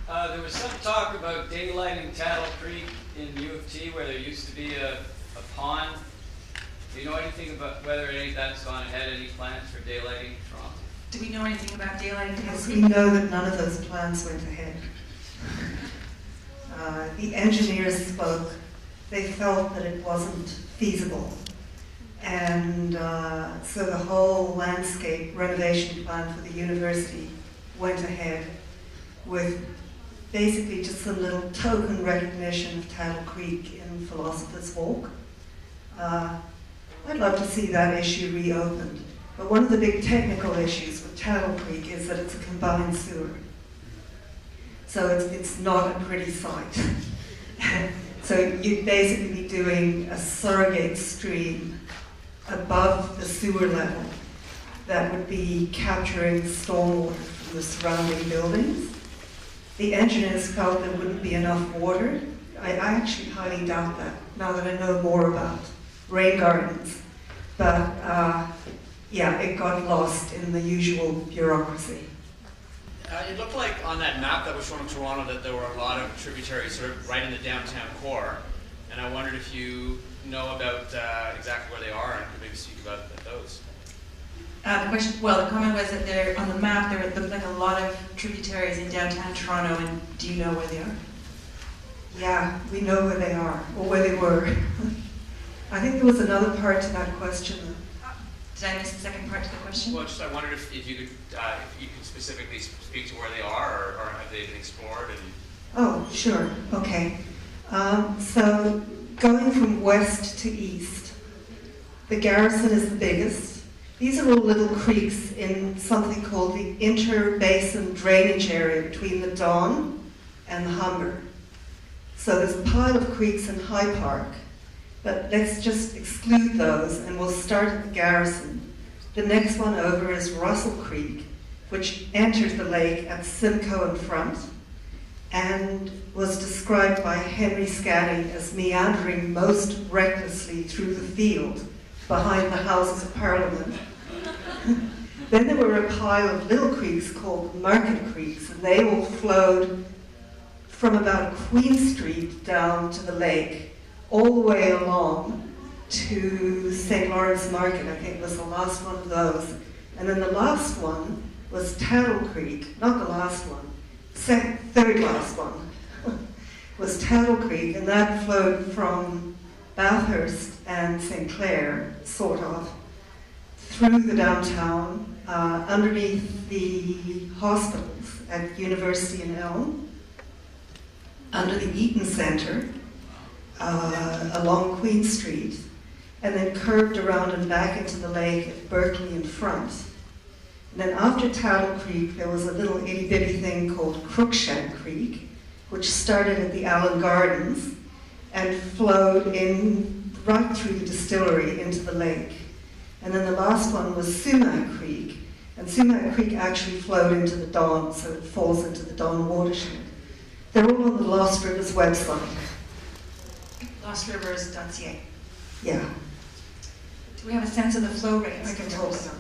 There was some talk about daylighting Taddle Creek in U of T where there used to be a pond. Do you know anything about whether any of that's gone ahead, any plans for daylighting Toronto? Do we know anything about daylighting Taddle Yes, Creek? we know that none of those plans went ahead. The engineers spoke. They felt that it wasn't feasible. And so the whole landscape renovation plan for the university went ahead with basically just some little token recognition of Taddle Creek in Philosopher's Walk. I'd love to see that issue reopened. But one of the big technical issues with Taddle Creek is that it's a combined sewer. So it's not a pretty site. So you'd basically be doing a surrogate stream above the sewer level that would be capturing stormwater from the surrounding buildings. The engineers felt there wouldn't be enough water. I actually highly doubt that, now that I know more about rain gardens. But yeah, it got lost in the usual bureaucracy. It looked like on that map that was shown in Toronto that there were a lot of tributaries sort of right in the downtown core. And I wondered if you know about exactly where they are and could maybe speak about those. The comment was that there, on the map, there looked like a lot of tributaries in downtown Toronto, and do you know where they are? Yeah, we know where they are, or where they were. I think there was another part to that question. Did I miss the second part to the question? Well, just I wondered if you could specifically speak to where they are, or have they been explored? And Oh, sure, okay. So going from west to east, the Garrison is the biggest. These are all little creeks in something called the inter-basin drainage area between the Don and the Humber. So there's a pile of creeks in High Park, but let's just exclude those and we'll start at the Garrison. The next one over is Russell Creek, which entered the lake at Simcoe in front and was described by Henry Scaddy as meandering most recklessly through the field behind the Houses of Parliament. Then there were a pile of little creeks called Market Creeks, and they all flowed from about Queen Street down to the lake, all the way along to St. Lawrence Market. I think was the last one of those. And then the last one was Taddle Creek, not the last one, third last one, was Taddle Creek, and that flowed from Bathurst and St. Clair, sort of, through the downtown, underneath the hospitals at University and Elm, under the Eaton Centre, along Queen Street, and then curved around and back into the lake at Berkeley in front. And then after Taddle Creek, there was a little itty-bitty thing called Crookshank Creek, which started at the Allen Gardens and flowed in right through the distillery into the lake. And then the last one was Sumac Creek, and Sumac Creek actually flowed into the Don, so it falls into the Don watershed. They're all on the Lost Rivers website. LostRivers.ca. Yeah. Do we have a sense of the flow rates? I can talk about that.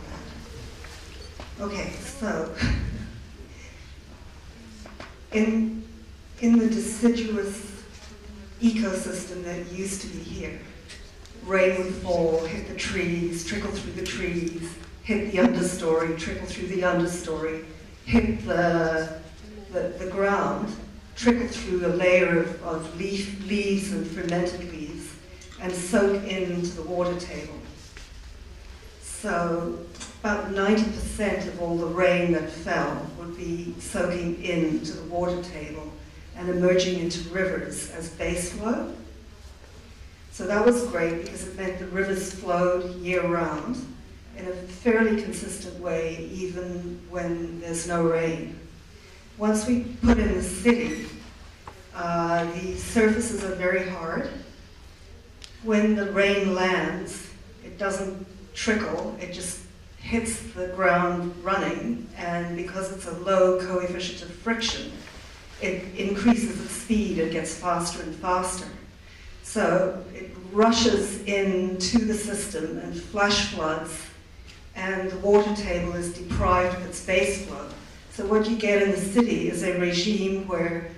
Okay, so in the deciduous ecosystem that used to be here, rain would fall, hit the trees, trickle through the trees, hit the understory, trickle through the understory, hit the ground, trickle through a layer of leaves and fermented leaves, and soak into the water table. So about 90% of all the rain that fell would be soaking into the water table and emerging into rivers as base flow. So that was great because it meant the rivers flowed year-round in a fairly consistent way, even when there's no rain. Once we put in the city, the surfaces are very hard. When the rain lands, it doesn't trickle, it just hits the ground running, and because it's a low coefficient of friction, it increases its speed, it gets faster and faster. So it rushes into the system and flash floods, and the water table is deprived of its base flow. So what you get in the city is a regime where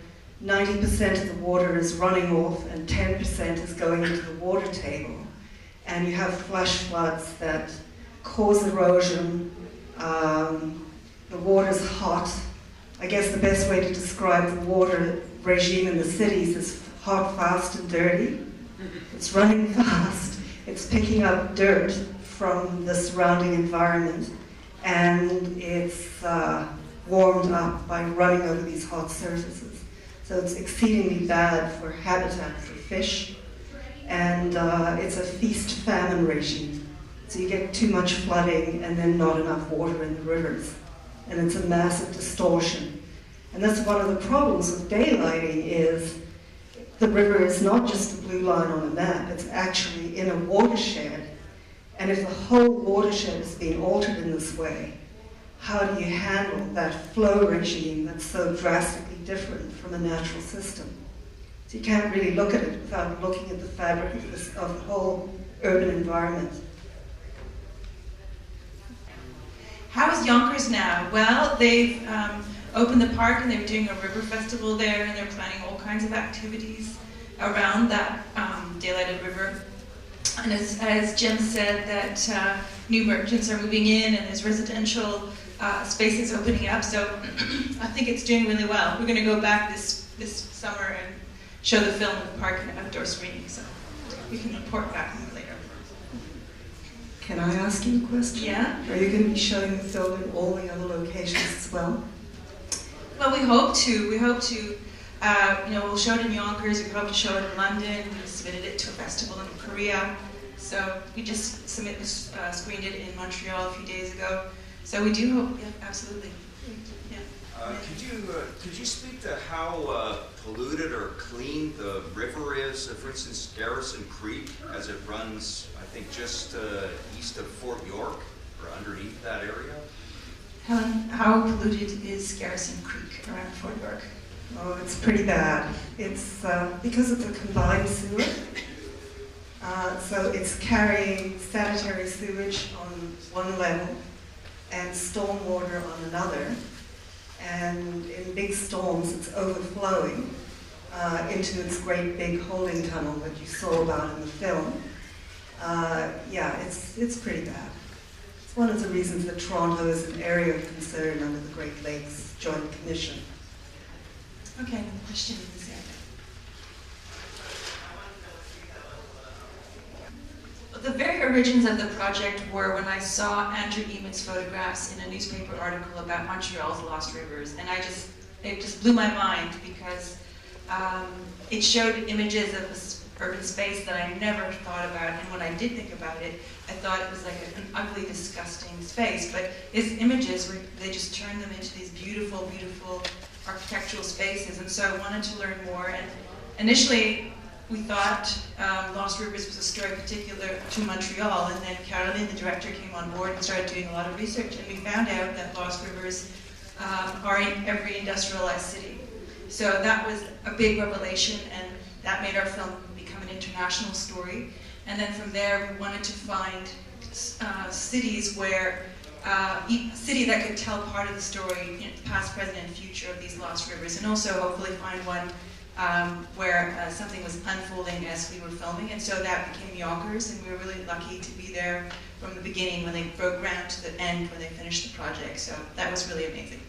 90% of the water is running off and 10% is going into the water table. And you have flash floods that cause erosion. The water's hot. I guess the best way to describe the water regime in the cities is hot, fast, and dirty. It's running fast. It's picking up dirt from the surrounding environment, and it's warmed up by running over these hot surfaces. So it's exceedingly bad for habitat for fish, and it's a feast-famine regime. So you get too much flooding and then not enough water in the rivers. And it's a massive distortion. And that's one of the problems with daylighting is the river is not just a blue line on a map, it's actually in a watershed. And if the whole watershed is being altered in this way, how do you handle that flow regime that's so drastically different from a natural system? So you can't really look at it without looking at the fabric of the whole urban environment. How is Yonkers now? Well, they've opened the park and they're doing a river festival there, and they're planning all kinds of activities around that daylighted river. And as Jim said, that new merchants are moving in and there's residential spaces opening up, so I think it's doing really well. We're going to go back this summer and show the film at the park in an outdoor screening, so we can report back on it later. Can I ask you a question? Yeah? Are you going to be showing the film in all the other locations as well? Well, we hope to. We hope to, we'll show it in Yonkers, we hope to show it in London, we submitted it to a festival in Korea, so we just screened it in Montreal a few days ago. So we do hope, yeah, absolutely. Yeah. Could you speak to how polluted or clean the river is? For instance, Garrison Creek, as it runs, I think, just east of Fort York, or underneath that area? Helen, how polluted is Garrison Creek around Fort York? Oh, it's pretty bad. It's because it's a combined sewer. So it's carrying sanitary sewage on one level and stormwater on another. And in big storms, it's overflowing into its great big holding tunnel that you saw about in the film. Yeah, it's pretty bad. It's one of the reasons that Toronto is an area of concern under the Great Lakes Joint Commission. Okay, another question in this area. The very origins of the project were when I saw Andrew Eamon's photographs in a newspaper article about Montreal's lost rivers, and it just blew my mind because it showed images of this urban space that I never thought about, and when I did think about it, I thought it was like an ugly, disgusting space, but his images, they just turned them into these beautiful, beautiful architectural spaces, and so I wanted to learn more, and initially we thought Lost Rivers was a story particular to Montreal, and then Caroline, the director, came on board and started doing a lot of research, and we found out that Lost Rivers are in every industrialized city. So that was a big revelation, and that made our film become an international story. And then from there, we wanted to find cities where, a city that could tell part of the story, past, present, and future of these lost rivers, and also hopefully find one where something was unfolding as we were filming, and so that became Yonkers, and we were really lucky to be there from the beginning when they broke ground to the end when they finished the project, so that was really amazing.